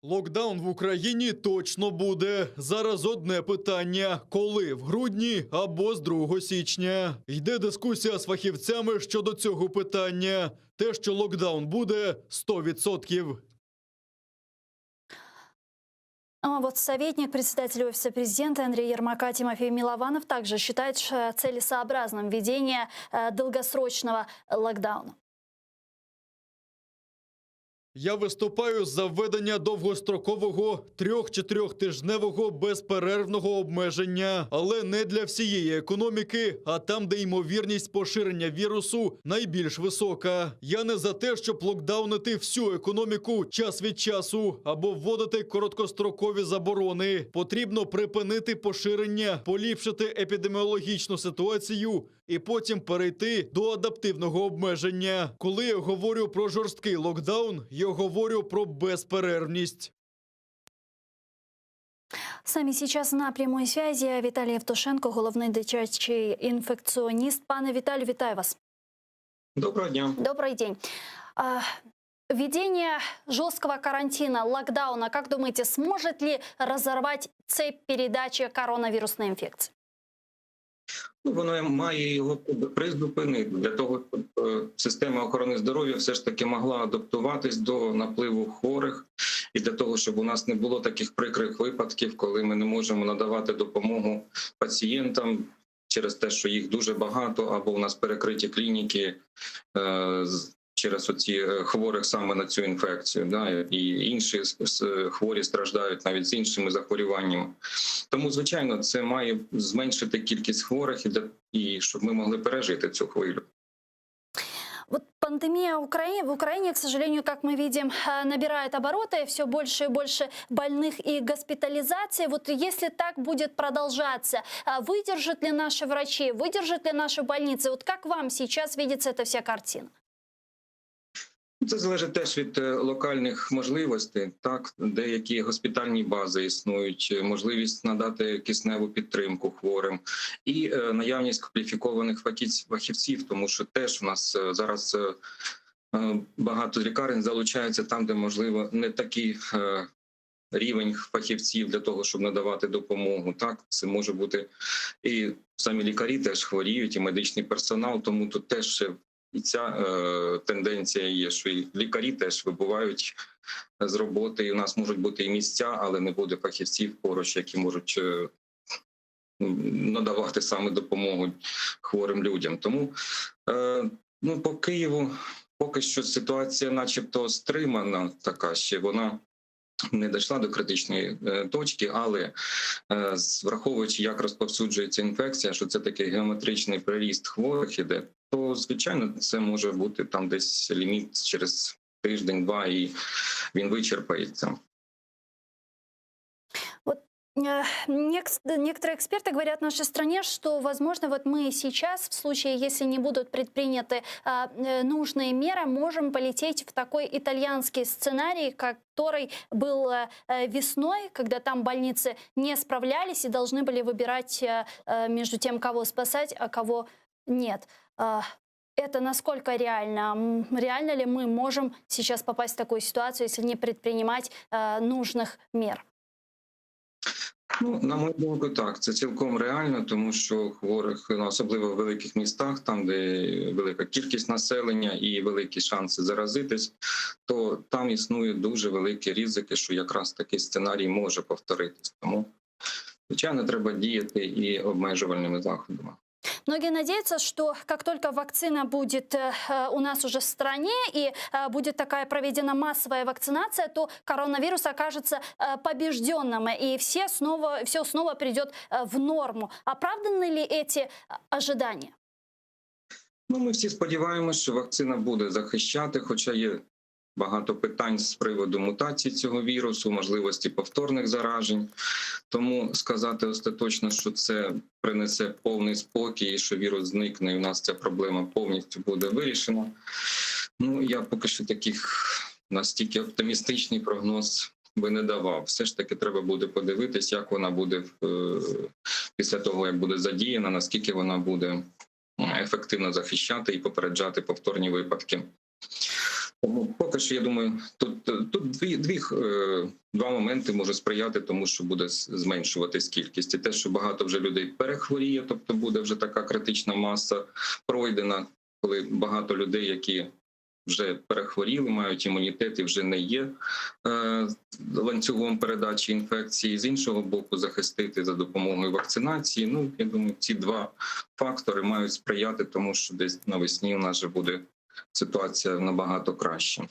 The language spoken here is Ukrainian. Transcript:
Локдаун в Україні точно буде. Зараз одне питання – коли? В грудні або з 2 січня. Йде дискусія з фахівцями щодо цього питання. Те, що локдаун буде – 100%. А вот советник председателя Офиса президента Андрей Ермака Тимофей Милованов также считает целесообразным введение долгосрочного локдауна. Я виступаю за введення довгострокового 3-4-тижневого безперервного обмеження. Але не для всієї економіки, а там, де ймовірність поширення вірусу найбільш висока. Я не за те, щоб локдаунити всю економіку час від часу або вводити короткострокові заборони. Потрібно припинити поширення, поліпшити епідеміологічну ситуацію і потім перейти до адаптивного обмеження. Коли я говорю про жорсткий локдаун, я говорю про безперервність. С нами сейчас на прямой связи Виталий Евтушенко, головний дитячий інфекціоніст. Пане Віталію, вітаю вас. Доброго дня. Добрый день. Введение жесткого карантина, локдауна, как думаете, сможет ли разорвать цепь передачи коронавирусной инфекции? Воно має його призупинити для того, щоб система охорони здоров'я все ж таки могла адаптуватись до напливу хворих і для того, щоб у нас не було таких прикрих випадків, коли ми не можемо надавати допомогу пацієнтам через те, що їх дуже багато, або у нас перекриті клініки через оці хворих саме на цю інфекцію, і інші хворі страждають навіть з іншими захворюваннями. Тому, звичайно, це має зменшити кількість хворих і щоб ми могли пережити цю хвилю. Вот пандемия в Украине, к сожалению, как мы видим, набирает обороты, все больше и больше больных и госпитализаций. Вот если так будет продолжаться, выдержат ли наши врачи, выдержат ли наши больницы? Вот как вам сейчас видится эта вся картина? Це залежить теж від локальних можливостей. Так, деякі госпітальні бази існують, можливість надати кисневу підтримку хворим і наявність кваліфікованих фахівців, тому що теж у нас зараз багато лікарень залучаються там, де, можливо, не такий рівень фахівців для того, щоб надавати допомогу. Так, це може бути і самі лікарі теж хворіють, і медичний персонал, тому тут теж і ця тенденція є, що і лікарі теж вибувають з роботи, і у нас можуть бути і місця, але не буде фахівців поруч, які можуть надавати саме допомогу хворим людям. Тому по Києву поки що ситуація начебто стримана, така ще вона не дійшла до критичної точки, але враховуючи, як розповсюджується інфекція, що це такий геометричний приріст хворих іде, то, звичайно, це може бути там десь ліміт через тиждень-два, і він вичерпається. Некоторые эксперты говорят в нашей стране, что, возможно, вот мы сейчас, в случае, если не будут предприняты нужные меры, можем полететь в такой итальянский сценарий, который был весной, когда там больницы не справлялись и должны были выбирать между тем, кого спасать, а кого нет. Это насколько реально? Реально ли мы можем сейчас попасть в такую ситуацию, если не предпринимать нужных мер? На мою думку, так, це цілком реально, тому що хворих, особливо в великих містах, там, де велика кількість населення і великі шанси заразитись, то там існує дуже великі ризики, що якраз такий сценарій може повторитись. Тому, звичайно, треба діяти і обмежувальними заходами. Многие надеются, что как только вакцина будет у нас уже в стране и будет такая проведена массовая вакцинация, то коронавирус окажется побежденным, и все снова придет в норму. Оправданы ли эти ожидания? Ми всі сподіваємося, що вакцина буде захищати, хоча є багато питань з приводу мутації цього вірусу, можливості повторних заражень. Тому сказати остаточно, що це принесе повний спокій, і що вірус зникне, і у нас ця проблема повністю буде вирішена. Я поки що таких настільки оптимістичний прогноз би не давав. Все ж таки треба буде подивитись, як вона буде після того, як буде задіяна, наскільки вона буде ефективно захищати і попереджати повторні випадки. Тому поки що, я думаю, тут два моменти можуть сприяти тому, що буде зменшуватись кількість. І те, що багато вже людей перехворіє, тобто буде вже така критична маса пройдена, коли багато людей, які вже перехворіли, мають імунітет і вже не є ланцюгом передачі інфекції. З іншого боку, захистити за допомогою вакцинації. Ну, я думаю, ці два фактори мають сприяти тому, що десь навесні у нас вже буде ситуація набагато краща.